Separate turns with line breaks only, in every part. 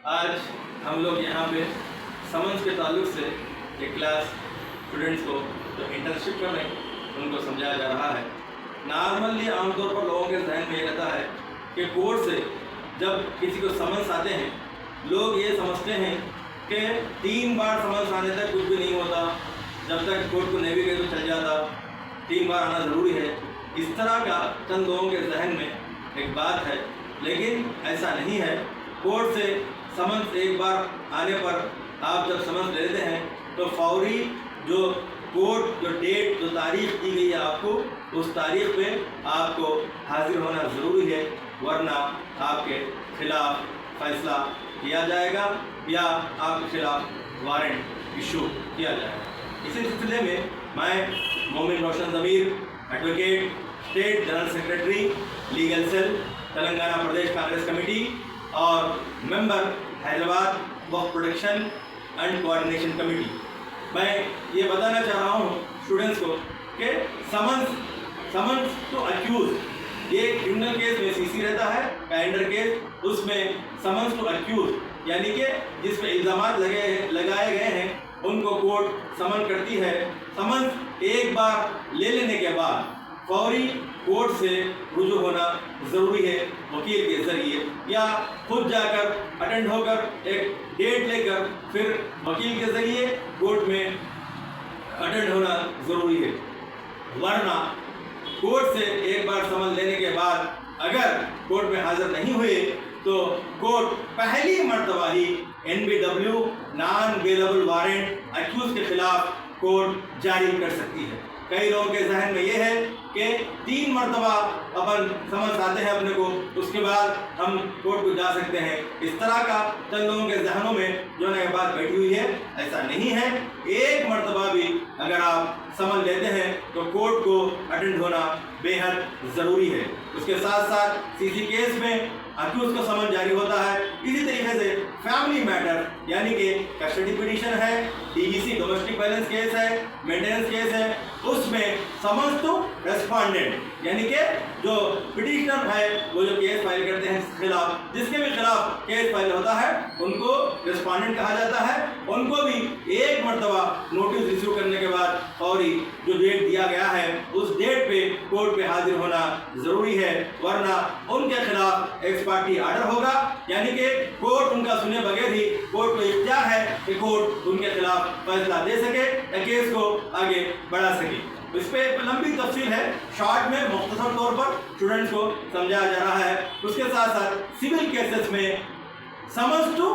आज हम लोग यहाँ पे समन्स के ताल्लुक से एक क्लास स्टूडेंट्स को जो इंटर्नशिप कर रहे हैं उनको समझाया जा रहा है। नॉर्मली आमतौर पर लोगों के जहन में ये रहता है कि कोर्ट से जब किसी को समन्स आते हैं, लोग ये समझते हैं कि 3 बार समन्स आने तक कुछ भी नहीं होता, जब तक कोर्ट को नहीं भी गए तो चल जाता, 3 बार आना ज़रूरी है। इस तरह का चंद लोगों के जहन में एक बात है, लेकिन ऐसा नहीं है। कोर्ट से समन्स एक बार आने पर आप जब समन्स लेते हैं तो फौरी जो कोर्ट जो डेट जो तारीख दी गई है आपको, उस तारीख पे आपको हाजिर होना ज़रूरी है, वरना आपके खिलाफ़ फैसला किया जाएगा या आपके खिलाफ़ वारंट इशू किया जाएगा। इसी सिलसिले में मैं Momin Roshan Zameer, advocate, state general secretary, legal cell, Telangana Pradesh Congress committee और member Hyderabad Waqf protection and coordination committee, मैं ये बताना चाह रहा हूँ स्टूडेंट्स को कि समन्स टू अक्यूज, ये क्रिमिनल केस में सीसी रहता है, कैलेंडर केस, उसमें समन्स टू अक्यूज यानी कि जिस पे इल्ज़ामात लगाए गए हैं उनको कोर्ट समन करती है। समन्स एक बार ले लेने के बाद फौरी कोर्ट से रुजू होना ज़रूरी है, वकील के ज़रिए या खुद जाकर अटेंड होकर एक डेट लेकर फिर वकील के ज़रिए कोर्ट में अटेंड होना ज़रूरी है। वरना कोर्ट से एक बार समन लेने के बाद अगर कोर्ट में हाज़िर नहीं हुए तो कोर्ट पहली मर्तबा ही NBW non bailable warrant accused के खिलाफ कोर्ट जारी कर सकती है। कई लोगों के जहन में ये है कि 3 मरतबा अपन समझ आते हैं अपने को, उसके बाद हम कोर्ट को जा सकते हैं। इस तरह का चंद लोगों के जहनों में जो है बात बैठी हुई है, ऐसा नहीं है। एक मरतबा भी अगर आप समझ लेते हैं तो कोर्ट को अटेंड होना बेहद ज़रूरी है। उसके साथ साथ सीसी केस में अक्यूज को समन जारी होता है। इसी तरीके से फैमिली मैटर यानी कि कस्टडी पिटीशन है, DVC डोमेस्टिक वायलेंस केस है, मेंटेनेंस केस है, उसमें समन्स टू रेस्पोंडेंट यानी कि जो पिटिशनर है वो जो केस फाइल करते हैं खिलाफ, जिसके भी खिलाफ केस फाइल होता है उनको रेस्पोंडेंट कहा जाता है। उनको भी एक मरतबा नोटिस रिसीव करने के बाद फौरी जो डेट दिया गया है उस डेट पे कोर्ट पे हाजिर होना ज़रूरी है, वरना उनके खिलाफ एक्स पार्टी आर्डर होगा, यानी कि कोर्ट उनका सुने बगैर ही कोर्ट को इख्तियार है कि कोर्ट उनके खिलाफ फैसला दे सके या केस को आगे बढ़ा सके। इस पर लंबी तफसील है, शॉर्ट में मुख्तसर तौर पर स्टूडेंट्स को समझाया जा रहा है। उसके साथ साथ सिविल केसेस में समन्स टू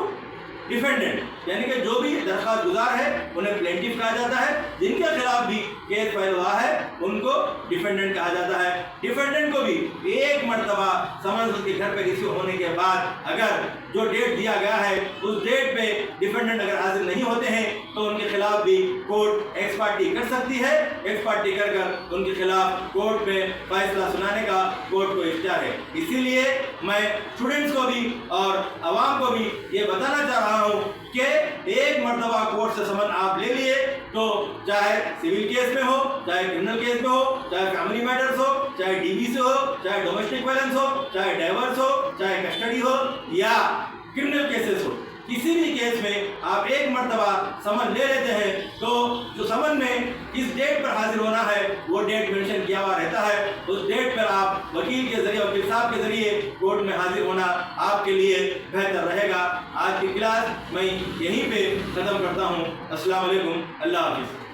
डिफेंडेंट यानी कि जो भी दरख्वास्त गुजार है उन्हें प्लेंटिफ कहा जाता है, जिनके खिलाफ भी केस फाइल हुआ है उनको डिफेंडेंट कहा जाता है। डिफेंडेंट को भी एक मरतबा समन्स उसके घर पे रिसीव होने के बाद अगर जो डेट दिया गया है उस डेट पे डिफेंडेंट अगर हाजिर नहीं होते हैं तो उनके खिलाफ भी कोर्ट एक्स पार्टी कर सकती है। एक्स पार्टी कर उनके खिलाफ कोर्ट में फैसला सुनाने का कोर्ट को इख्तियार है। इसीलिए मैं स्टूडेंट्स को भी और आवाम को भी ये बताना चाह रहा हूँ कि एक मरतबा कोर्ट से समन आप ले लिए तो चाहे सिविल केस में हो, चाहे क्रिमिनल केस में हो, चाहे फैमिली मैटर्स हो, चाहे DVC हो, चाहे डोमेस्टिक वायलेंस हो, चाहे डाइवर्स हो, चाहे कस्टडी हो या क्रिमिनल केसेस हो, किसी भी केस में आप एक मरतबा समन ले लेते हैं तो जो समन में इस डेट पर हाजिर होना है वो डेट मेंशन किया हुआ रहता है। उस डेट पर आप वकील के जरिए, वकील साहब के जरिए कोर्ट में हाजिर होना आपके लिए बेहतर रहेगा। आज की क्लास मैं यहीं पे ख़त्म करता हूँ। अस्सलाम वालेकुम, अल्लाह हाफिज़।